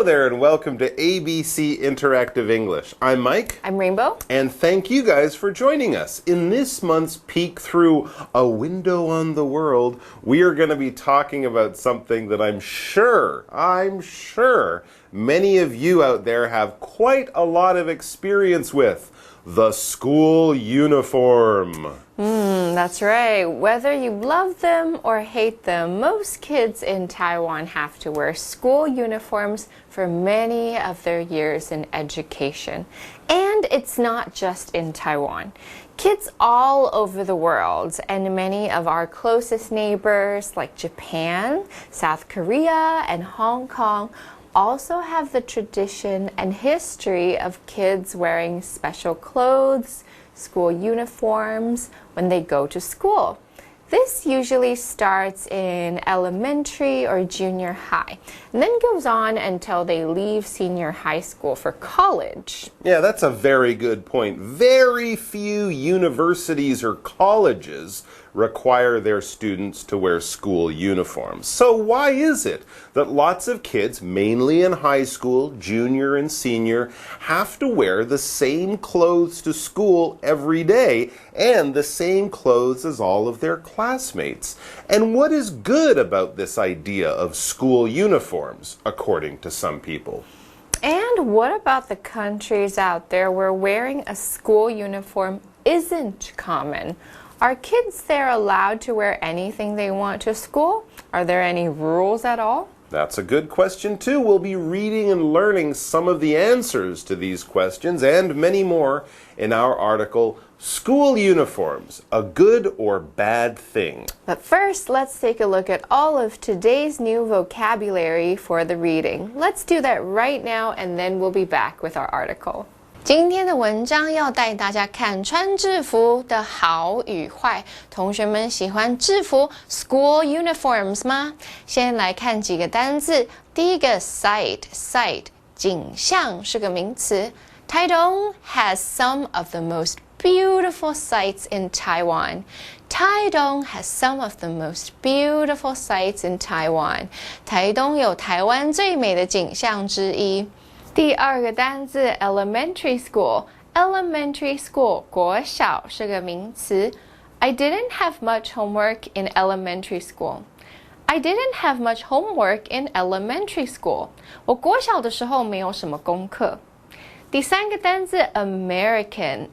there and welcome to ABC Interactive English. I'm Mike. I'm Rainbow. And thank you guys for joining us. In this month's peek through a window on the world, we are going to be talking about something that I'm sure many of you out there have quite a lot of experience with. The school uniform. That's right. Whether you love them or hate them, most kids in Taiwan have to wear school uniforms for many of their years in education. And it's not just in Taiwan. Kids all over the world and many of our closest neighbors like Japan, South Korea, and Hong Kong also have the tradition and history of kids wearing special clothes, school uniforms, when they go to school. This usually starts in elementary or junior high, and then goes on until they leave senior high school for college. Yeah, that's a very good point. Very few universities or colleges require their students to wear school uniforms. So why is it that lots of kids, mainly in high school, junior and senior, have to wear the same clothes to school every day and the same clothes as all of their classmates? And what is good about this idea of school uniforms, according to some people? And what about the countries out there where wearing a school uniform isn't common? Are kids there allowed to wear anything they want to school? Are there any rules at all? That's a good question too. We'll be reading and learning some of the answers to these questions and many more in our article, School Uniforms, a Good or Bad Thing? But first, let's take a look at all of today's new vocabulary for the reading. Let's do that right now and then we'll be back with our article. 今天的文章要带大家看穿制服的好与坏。同学们喜欢制服 school uniforms 吗？先来看几个单字。第一个 sight 景象是个名词。Taitung has some of the most beautiful sights in Taiwan. Taitung has some of the most beautiful sights in Taiwan. 台东有台湾最美的景象之一。第二个单字 elementary school 国小是个名词。I didn't have much homework in elementary school. I didn't have much homework in elementary school. 我国小的时候没有什么功课。第三个单字 American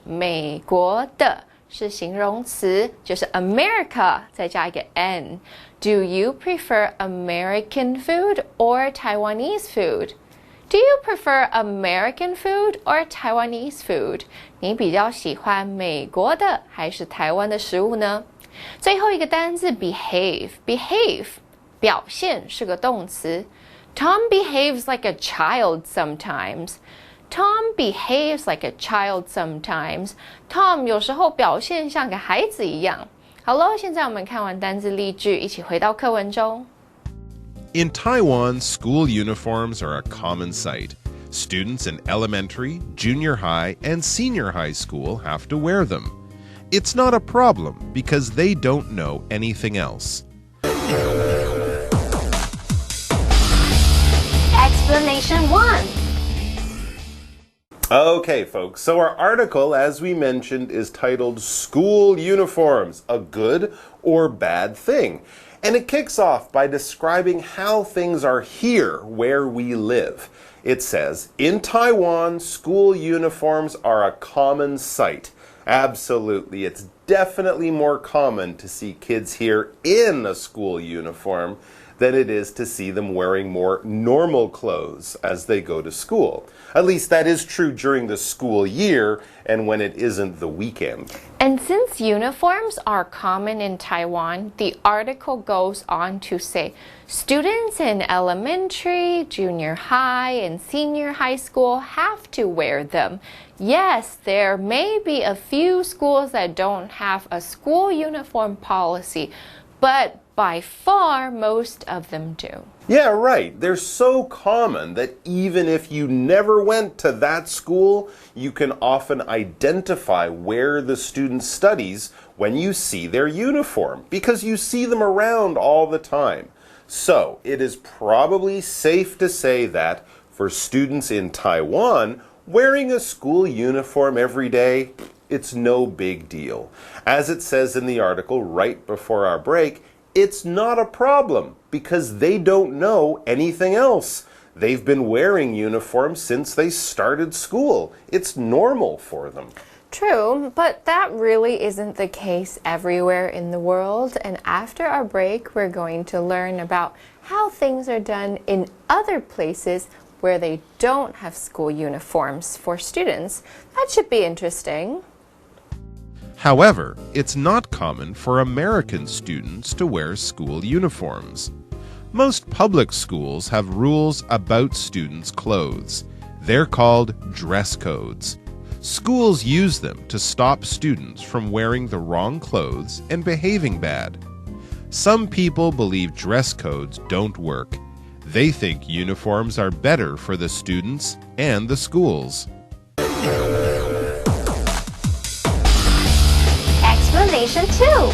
美国的是形容词，就是 America 再加一个 N. Do you prefer American food or Taiwanese food? Do you prefer American food or Taiwanese food? 你比较喜欢美国的还是台湾的食物呢？最后一个单字 behave 表现是个动词。Tom behaves like a child sometimes. Tom behaves like a child sometimes. Tom 有时候表现像个孩子一样。好咯，现在我们看完单字例句，一起回到课文中。In Taiwan, school uniforms are a common sight. Students in elementary, junior high, and senior high school have to wear them. It's not a problem because they don't know anything else. Explanation 1. Okay, folks, so our article, as we mentioned, is titled School Uniforms, a Good or Bad Thing? And it kicks off by describing how things are here where we live. It says, in Taiwan, school uniforms are a common sight. Absolutely, it's definitely more common to see kids here in a school uniform than it is to see them wearing more normal clothes as they go to school. At least that is true during the school year and when it isn't the weekend. And since uniforms are common in Taiwan, the article goes on to say students in elementary, junior high, and senior high school have to wear them. Yes, there may be a few schools that don't have a school uniform policy, but by far, most of them do. Yeah, right. They're so common that even if you never went to that school, you can often identify where the student studies when you see their uniform, because you see them around all the time. So, it is probably safe to say that for students in Taiwan, wearing a school uniform every day, it's no big deal. As it says in the article right before our break, it's not a problem because they don't know anything else. They've been wearing uniforms since they started school. It's normal for them. True, but that really isn't the case everywhere in the world. And after our break, we're going to learn about how things are done in other places where they don't have school uniforms for students. That should be interesting. However, it's not common for American students to wear school uniforms. Most public schools have rules about students' clothes. They're called dress codes. Schools use them to stop students from wearing the wrong clothes and behaving bad. Some people believe dress codes don't work. They think uniforms are better for the students and the schools. Explanation 2.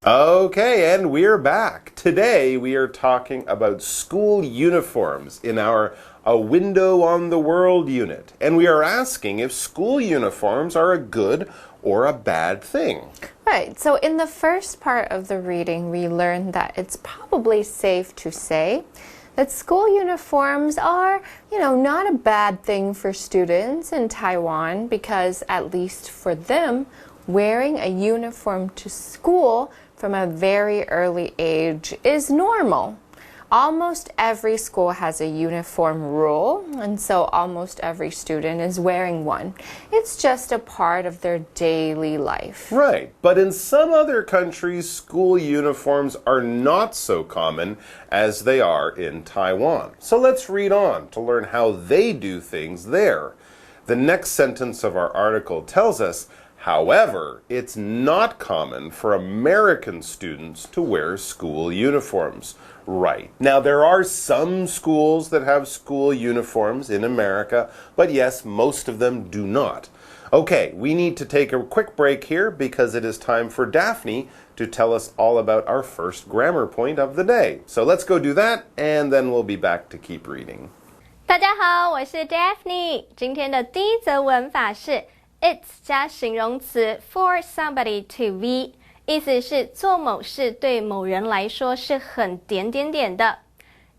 Okay, and we're back. Today we are talking about school uniforms in our A Window on the World unit. And we are asking if school uniforms are a good or a bad thing. Right, so in the first part of the reading, we learned that it's probably safe to say that school uniforms are, not a bad thing for students in Taiwan because, at least for them, wearing a uniform to school from a very early age is normal. Almost every school has a uniform rule, and so almost every student is wearing one. It's just a part of their daily life. Right, but in some other countries, school uniforms are not so common as they are in Taiwan. So let's read on to learn how they do things there. The next sentence of our article tells us, however, it's not common for American students to wear school uniforms. Right. Now, there are some schools that have school uniforms in America, but yes, most of them do not. Okay, we need to take a quick break here because it is time for Daphne to tell us all about our first grammar point of the day. So let's go do that, and then we'll be back to keep reading. 大家好，我是 Daphne。今天的第一则文法是 it's 加形容词 for somebody to be。意思是做某事对某人来说是很点点点的。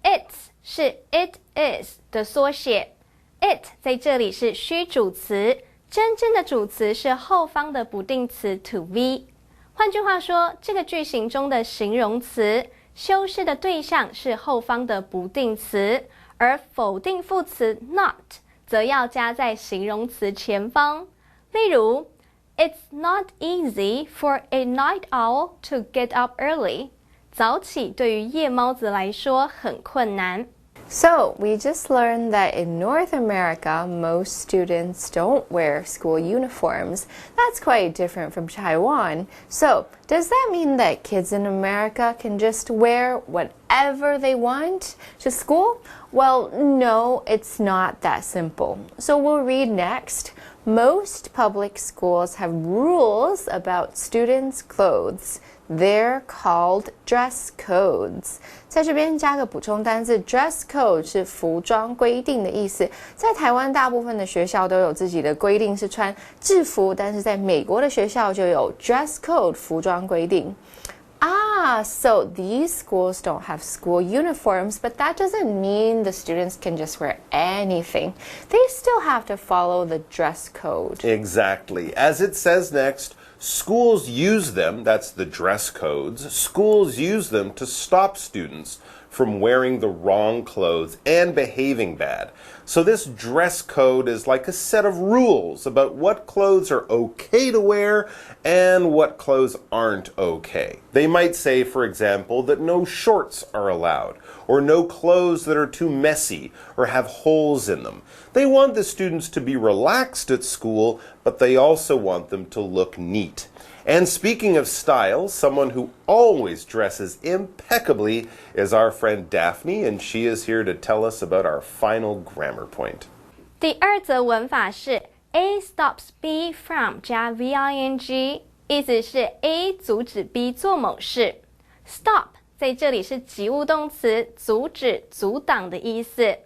It's 是 it is 的缩写。It 在这里是虚主词，真正的主词是后方的不定词 to be。换句话说，这个句型中的形容词修饰的对象是后方的不定词，而否定副词 not 则要加在形容词前方。例如It's not easy for a night owl to get up early. 早起对于夜猫子来说很困难。So, we just learned that in North America, most students don't wear school uniforms. That's quite different from Taiwan. So, does that mean that kids in America can just wear whatever they want to school? Well, no, it's not that simple. So, we'll read next. Most public schools have rules about students' clothes. They're called dress codes. 在这边加个补充单字 dress code 是服装规定的意思。在台湾大部分的学校都有自己的规定是穿制服，但是在美国的学校就有 dress code 服装规定。So these schools don't have school uniforms, but that doesn't mean the students can just wear anything. They still have to follow the dress code. Exactly. As it says next, schools use them, that's the dress codes, schools use them to stop students from wearing the wrong clothes and behaving bad. So this dress code is like a set of rules about what clothes are okay to wear and what clothes aren't okay. They might say, for example, that no shorts are allowed, or no clothes that are too messy or have holes in them. They want the students to be relaxed at school, but they also want them to look neat. And speaking of style, someone who always dresses impeccably is our friend Daphne, and she is here to tell us about our final grammar point. 第二则文法是 A stops B from 加 VING， 意思是 A 阻止 B 做某事。Stop 在这里是及物动词，阻止、阻挡的意思。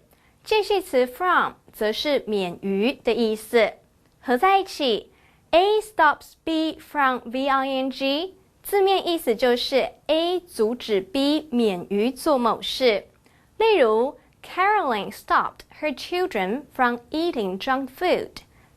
介系词 from 则是免于的意思。合在一起 A stops B from VING， 字面意思就是 A 阻止 B 免于做某事。例如 Caroline stopped her children from eating junk food。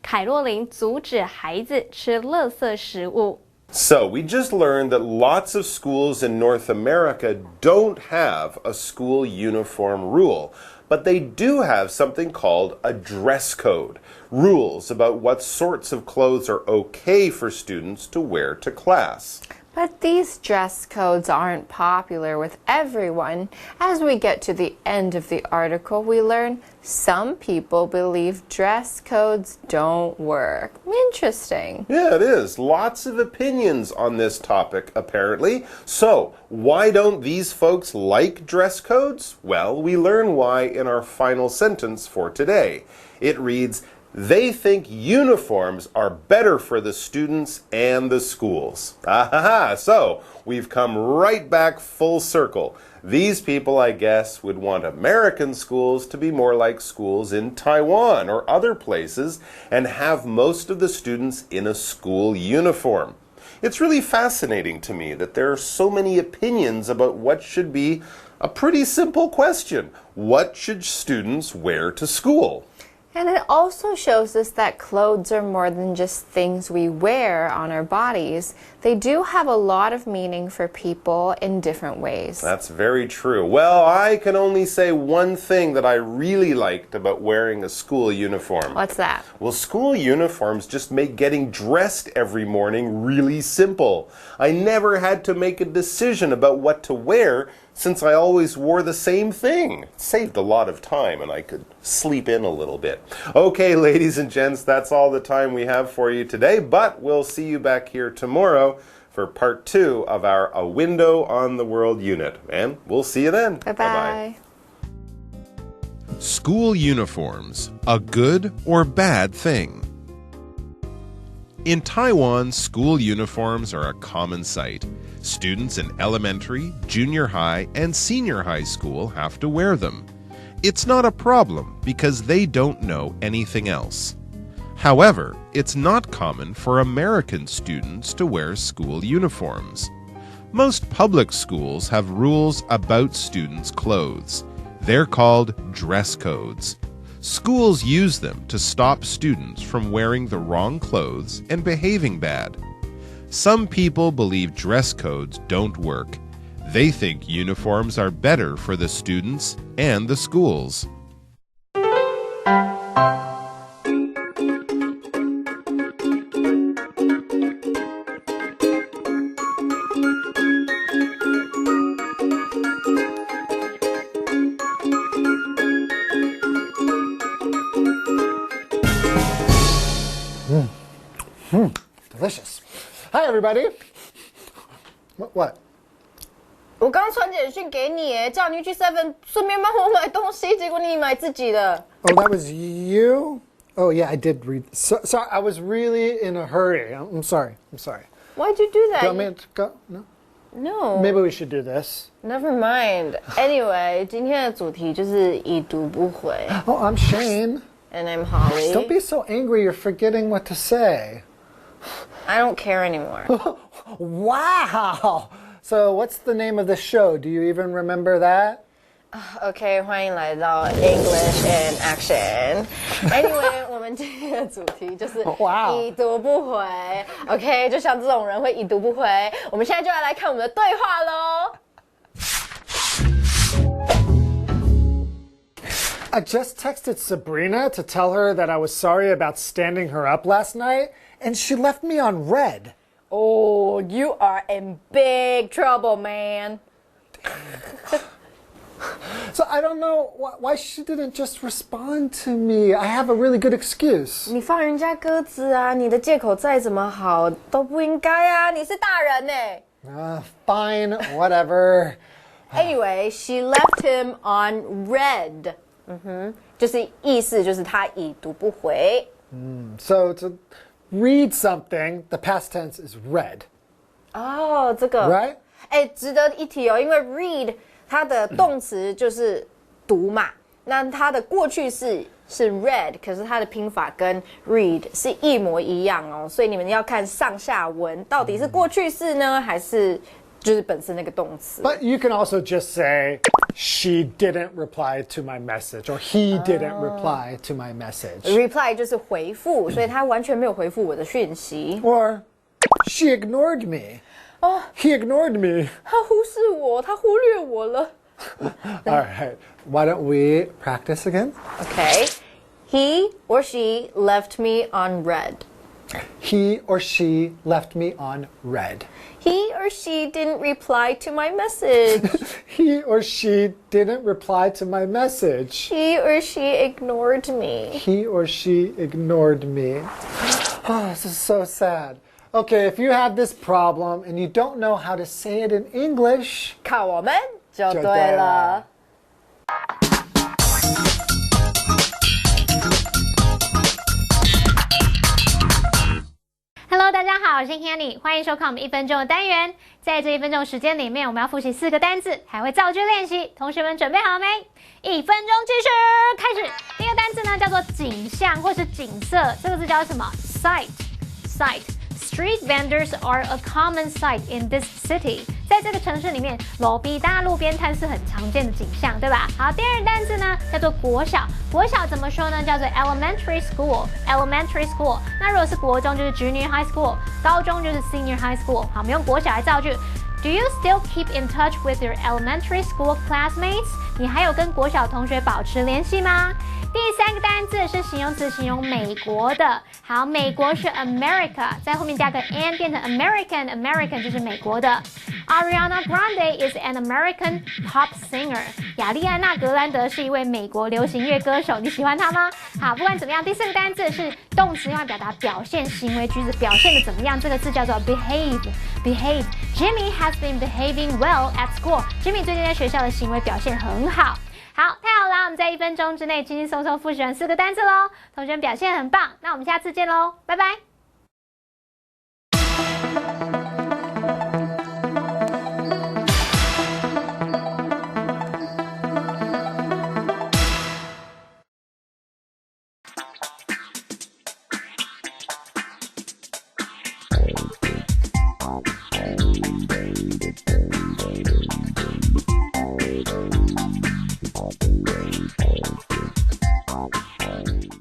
凯洛琳阻止孩子吃垃圾食物。So, we just learned that lots of schools in North America don't have a school uniform rule, but they do have something called a dress code, rules about what sorts of clothes are okay for students to wear to class. But these dress codes aren't popular with everyone. As we get to the end of the article, we learn some people believe dress codes don't work. Interesting. Yeah, it is. Lots of opinions on this topic, apparently. So, why don't these folks like dress codes? Well, we learn why in our final sentence for today. It reads, they think uniforms are better for the students and the schools. So, we've come right back full circle. These people, I guess, would want American schools to be more like schools in Taiwan or other places and have most of the students in a school uniform. It's really fascinating to me that there are so many opinions about what should be a pretty simple question. What should students wear to school? And it also shows us that clothes are more than just things we wear on our bodies. They do have a lot of meaning for people in different ways. That's very true. Well, I can only say one thing that I really liked about wearing a school uniform. What's that? Well, school uniforms just make getting dressed every morning really simple. I never had to make a decision about what to wear since I always wore the same thing. It saved a lot of time and I could sleep in a little bit. Okay, ladies and gents, that's all the time we have for you today, but we'll see you back here tomorrow for part 2 of our A Window on the World unit. And we'll see you then. Bye-bye. School uniforms, a good or bad thing? In Taiwan, school uniforms are a common sight. Students in elementary, junior high, and senior high school have to wear them. It's not a problem because they don't know anything else. However, it's not common for American students to wear school uniforms. Most public schools have rules about students' clothes. They're called dress codes. Schools use them to stop students from wearing the wrong clothes and behaving bad. Some people believe dress codes don't work. They think uniforms are better for the students and the schools. Delicious. Hi, everybody. What? 我刚传简讯给你，叫你去 Seven 顺便帮我买东西，结果你买自己的。Oh, that was you? Oh, yeah, I did read. Sorry, I was really in a hurry. I'm sorry. I'm sorry. Why'd you do that? Do you want me to go? No? No. Maybe we should do this. Never mind. Anyway, 今天的主题就是已读不回。Oh, I'm Shane. And I'm Holly. Don't be so angry. You're forgetting what to say. I don't care anymore. Wow. So what's the name of the show? Do you even remember that? OK， 欢迎来到 English in Action。Anyway， 我们今天的主题就是已读不回。OK， 就像这种人会已读不回，我们现在就要来看我们的对话喽。I just texted Sabrina to tell her that I was sorry about standing her up last night, and she left me on red. Oh, you are in big trouble, man. So I don't know why she didn't just respond to me. I have a really good excuse. 你放人家鸽子啊，你的借口再怎么好都不应该啊，你是大人呢。Fine, whatever. Anyway, she left him on red. 就是意思就是他已读不回。So to read something, the past tense is read. 哦，这个 Right? 值得一提哦，因为 read 它的动词就是读嘛，那它的过去式是 read， 可是它的拼法跟 read 是一模一样哦，所以你们要看上下文到底是过去式呢，还是就是本身那个动词。But you can also just say she didn't reply to my message or he didn't reply to my message. Reply 就是回复，所以他完全没有回复我的讯息。Or she ignored me. He ignored me. 他忽视我，他忽略我了。All right, why don't we practice again? Okay. He or she left me on red. He or she left me on red. He or she didn't reply to my message. He or she didn't reply to my message. He or she ignored me. He or she ignored me. Oh, this is so sad. Okay, if you have this problem and you don't know how to say it in English, 看我们就对了。Hello， 大家好，我是 Hanny， 欢迎收看我们1分钟的单元。在这1分钟时间里面，我们要复习4个单字，还会造句练习。同学们准备好了没？1分钟计时，开始。第一个单字呢叫做景象或是景色，这个字叫什么 ？Sight。Street vendors are a common sight in this city。在这个城市里面，路边大路边摊是很常见的景象，对吧？好，第二个单字呢叫做国小。国小怎么说呢？叫做 elementary school。elementary school。那如果是国中就是 junior high school， 高中就是 senior high school。好，我们用国小来造句。Do you still keep in touch with your elementary school classmates？ 你还有跟国小同学保持联系吗？第3个单字是形容词，形容美国的。好，美国是 America， 在后面加个 and 变成 American，American 就是美国的。Ariana Grande is an American pop singer。雅丽安娜·格兰德是一位美国流行乐歌手，你喜欢她吗？好，不管怎么样，第4个单字是动词，用来表达表现行为举止表现的怎么样，这个字叫做 behave。Jimmy has been behaving well at school。Jimmy 最近在学校的行为表现很好。好，太好了，我们在1分钟之内轻轻松松复习完4个单字咯，同学们表现很棒，那我们下次见咯，拜拜。